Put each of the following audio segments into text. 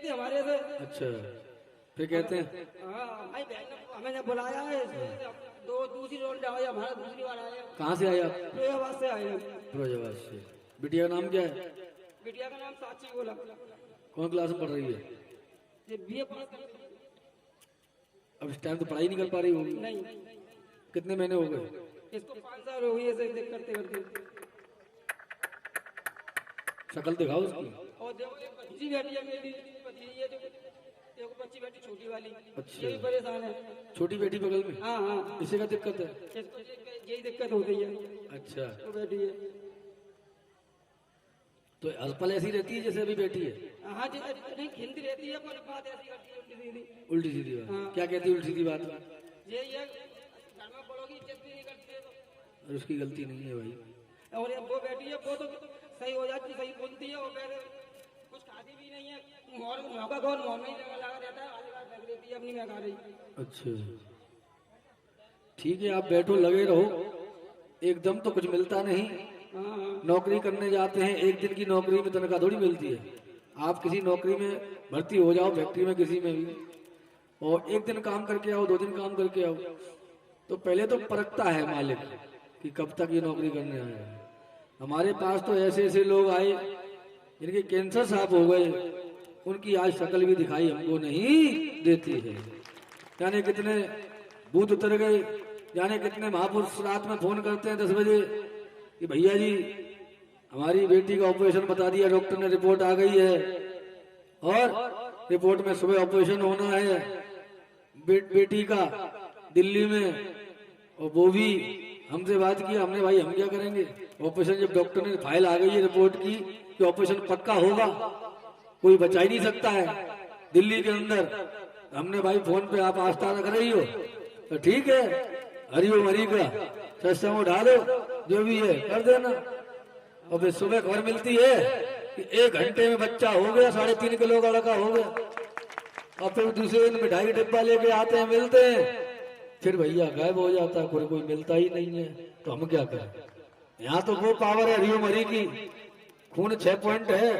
थी हमारे से। अच्छा, फिर कहते हैं हाँ भाई बहन ने हमें जब बुलाया है दो दूसरी रोल डाल हमारा दूसरी बार आया। कहाँ से आए आप? फिरोजाबाद से आए हैं। फिरोजाबाद से। बिटिया का नाम क्या है? बिटिया का नाम साक्षी बोला। कौन क्लास में पढ़ रही है? ये बीए पास कर ली। अब इस टाइम तो पढ़ाई नहीं कर पा रही होगी। नहीं, कितने महीने हो गए? इसको 5 साल हो गए ऐसे देख करते करते। शक्ल दिखाओ उसकी। और देखो एक बच्ची बैठी है मेरी भतीजी है, देखो बच्ची बैठी छोटी वाली। अच्छा। ये भी परेशान है। छोटी बेटी बगल में? हाँ हाँ, इसे का दिक्कत है? इसको यही दिक्कत होती है। अच्छा, वो बैठी है। तो हर ऐसी रहती है जैसे अभी बैठी है? हाँ जी, नहीं खिलती रहती है पर बात ऐसी करती है उल्टी सीधी। उल्टी सीधी बात? हाँ। क्या कहती है उल्टी सीधी बात में? यही है घर में पड़ोगी इज्जत भी नहीं करती है तो। और उसकी गलती नहीं है भाई। और ये वो बैठी है वो तो सही हो जाती, सही बोलती है। वो पहले कुछ खाती भी नहीं है, मोर मौका कौन मोर नहीं लगा रहता है, वाली बात लग रहती है अपनी मैं खा रही। अच्छा, ठीक है, आप बैठो, लगे रहो। एकदम तो कुछ मिलता नहीं। हाँ हाँ, नौकरी करने जाते हैं, एक दिन की नौकरी में तनख्वाह थोड़ी मिलती है। आप किसी नौकरी में भर्ती हो जाओ, फैक्ट्री में किसी में भी, और एक दिन काम करके आओ, 2 दिन काम करके आओ, तो पहले तो परखता है मालिक कि कब तक ये नौकरी करने आए हैं। हमारे पास तो ऐसे ऐसे लोग आए जिनके कैंसर साफ हो गए, उनकी आज शक्ल भी दिखाई हमको नहीं देती है। जाने कितने भूत उतर गए, जाने कितने महापुरुष रात में फोन करते हैं 10 बजे कि भैया जी हमारी बेटी का ऑपरेशन बता दिया डॉक्टर ने, रिपोर्ट आ गई है और रिपोर्ट में सुबह ऑपरेशन होना है बेटी का दिल्ली में। और वो भी हमसे बात की, हमने भाई हम क्या करेंगे ऑपरेशन, जब डॉक्टर ने फाइल आ गई है रिपोर्ट की कि ऑपरेशन पक्का होगा, कोई बचा ही नहीं सकता है दिल्ली के अंदर। हमने भाई फोन पे आप आस्था रख रही हो तो ठीक है, हरिओम हरि का सत्संग उठा दो, जो भी है कर देना। और फिर सुबह खबर मिलती है कि 1 घंटे में बच्चा हो गया, 3.5 किलो का लड़का हो गया। और फिर दूसरे दिन मिठाई डिब्बा लेके आते हैं, मिलते हैं, फिर भैया गायब हो जाता है, कोई मिलता ही नहीं है। तो हम क्या करें? यहाँ तो वो पावर है हरिओम हरि की, खून 6 पॉइंट है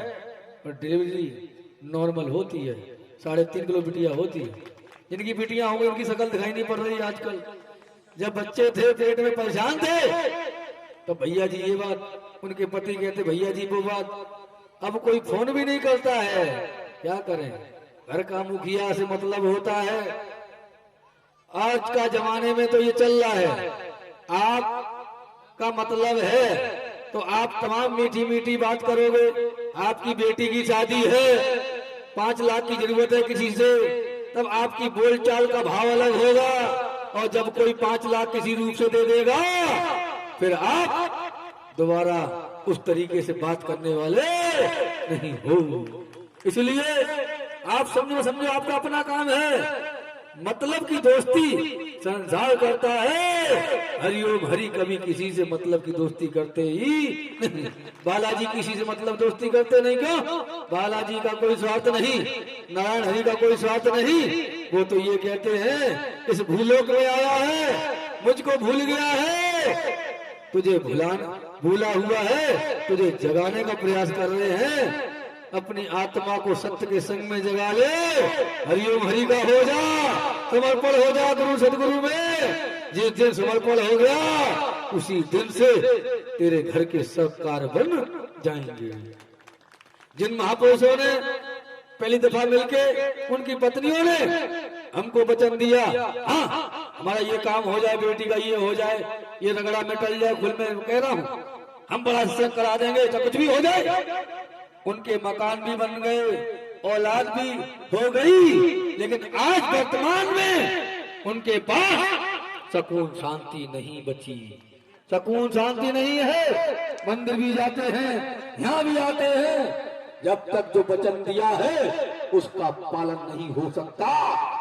और डिलीवरी नॉर्मल होती है, 3.5 किलो बिटिया होती है। जिनकी बिटियां हो गई उनकी शक्ल दिखाई नहीं पड़ रही आजकल। जब बच्चे थे पेट में परेशान थे तो भैया जी ये बात, उनके पति कहते भैया जी वो बात। अब कोई फोन भी नहीं करता है, क्या करें? घर का मुखिया से मतलब होता है। आज का जमाने में तो ये चल रहा है, आप का मतलब है तो आप तमाम मीठी मीठी बात करोगे। आपकी बेटी की शादी है, 5 लाख की जरूरत है किसी से, तब आपकी बोलचाल का भाव अलग होगा। और जब कोई 5 लाख किसी रूप से दे देगा, फिर आप दोबारा उस तरीके से बात करने वाले नहीं हो। इसलिए आप समझो आपका अपना काम है। मतलब की दोस्ती संसार करता है, हरिओम हरि कभी किसी से मतलब की दोस्ती करते ही नहीं। बालाजी किसी से मतलब दोस्ती करते नहीं, क्यों? बालाजी का कोई स्वार्थ नहीं, नारायण हरि का कोई स्वार्थ नहीं। वो तो ये कहते हैं इस भूलोक में आया है, मुझको भूल गया है, तुझे भूला हुआ है, तुझे जगाने का प्रयास कर रहे हैं। अपनी आत्मा को सत्य के संग में जगा ले, हरिओम हरि का हो जा, समर्पण हो जा गुरु सदगुरु में। जिस दिन समर्पण हो गया उसी दिन से तेरे घर के सब कार्य बन जाएंगे। जिन महापुरुषों ने पहली दफा मिलके उनकी पत्नियों ने हमको वचन दिया, हाँ हमारा ये काम हो जाए, बेटी का ये हो जाए, ये रगड़ा मिटल जाए, खुल में कह रहा हूँ हम बड़ा सत्संग करा देंगे, चाहे कुछ भी हो जाए। उनके मकान भी बन गए, औलाद भी हो गई, लेकिन आज वर्तमान में उनके पास सुकून शांति नहीं बची, सुकून शांति नहीं है। मंदिर भी जाते हैं, यहाँ भी आते हैं, जब तक जो वचन दिया है उसका पालन नहीं हो सकता,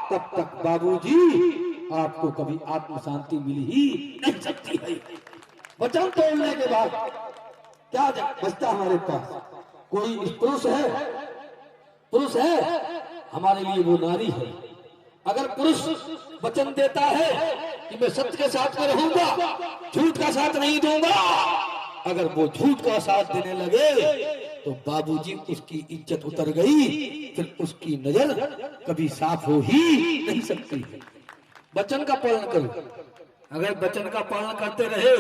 तब तक बाबूजी आपको कभी आत्म शांति मिल ही नहीं सकती है। वचन तोड़ने के बाद क्या बचता हमारे पास? कोई पुरुष है हमारे लिए वो नारी है। अगर पुरुष वचन देता है कि मैं सत्य के साथ में रहूंगा, झूठ का साथ नहीं दूंगा, अगर वो झूठ का साथ देने लगे तो बाबूजी उसकी इज्जत उतर गई, फिर उसकी नजर कभी साफ हो ही नहीं सकती। वचन का पालन करो, अगर वचन का पालन करते रहे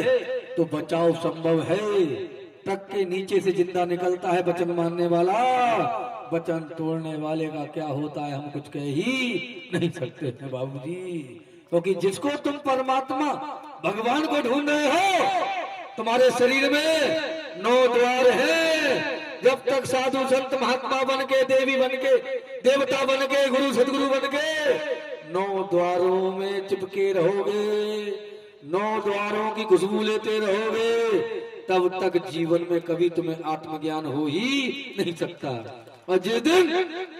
तो बचाव संभव है। ट्रक के नीचे से जिंदा निकलता है वचन मानने वाला, वचन तोड़ने वाले का क्या होता है हम कुछ कह ही नहीं सकते हैं बाबूजी। क्योंकि जिसको तुम परमात्मा भगवान को ढूंढ रहे हो, तुम्हारे शरीर में 9 द्वार हैं। जब तक साधु संत महात्मा बन के, देवी बन के, देवता बन के, गुरु सदगुरु बन के 9 द्वारों में चिपके रहोगे, 9 द्वारों की खुशबू लेते रहोगे, तब तक जीवन में कभी तुम्हें आत्मज्ञान हो ही नहीं सकता। और जिस दिन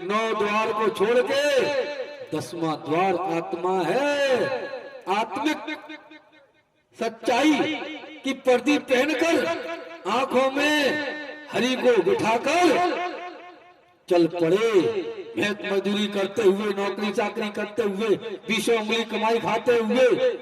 9 द्वार को छोड़ के 10वां द्वार आत्मा है, आत्मिक सच्चाई की पर्दी पहनकर आंखों में हरि को बिठाकर चल पड़े, मेहनत मजदूरी करते हुए, नौकरी चाकरी करते हुए, 20 उंगली कमाई खाते हुए